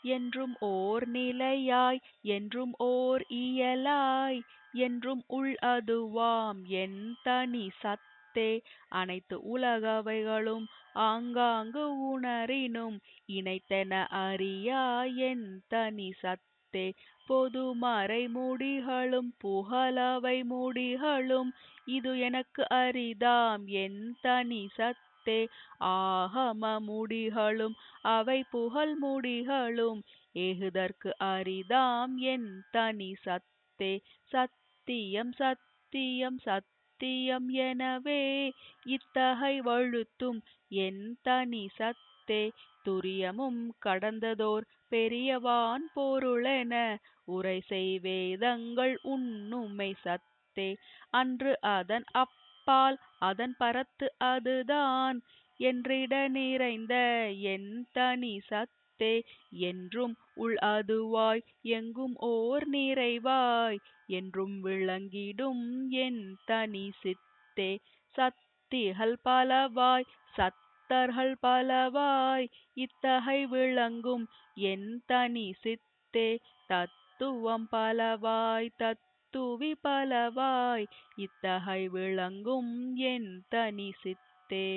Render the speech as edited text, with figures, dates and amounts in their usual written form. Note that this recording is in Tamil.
என்றும் ஓர் நிலையாய் என்றும் ஓர் இயலாய் என்றும் உள் அதுவாம் என் தனி சத்தே. அனைத்து உலகவைகளும் ஆங்காங்கு உணரினும் இணைத்தென அறியாய் என் தனி சத்தே. பொதுமறை முடிகளும் புகழவை முடிகளும் இது எனக்கு அரிதாம் என் தனி சத்தே. ஆகம முடிகளும் அவை புகழ் முடிகளும் ஏகுதற்கு அரிதாம் என் தனி சத்தே. சத்தியம் சத்தியம் சத்தியம் எனவே இத்தகை வழுத்தும் என் தனி சத்தே. துரியமும் கடந்ததோர் பெரியவான் பொருளென உரைசெய் வேதங்கள் உண்ணுமை சத்தே. அன்று அதன் அப்பால் அதன் பரத்து அதுதான் என்றிட நிறைந்த என் தனி சத்தே. என்றும் உள் அதுவாய் எங்கும் ஓர் நிறைவாய் என்றும் விளங்கிடும் என் தனி சித்தே. சத்திகள் பலவாய் சத்தர்கள் பலவாய் இத்தகை விளங்கும் என் தனி சித்தே. தத்துவம் பலவாய் தத்துவி பலவாய் இத்தகை விளங்கும் என் தனி சித்தே.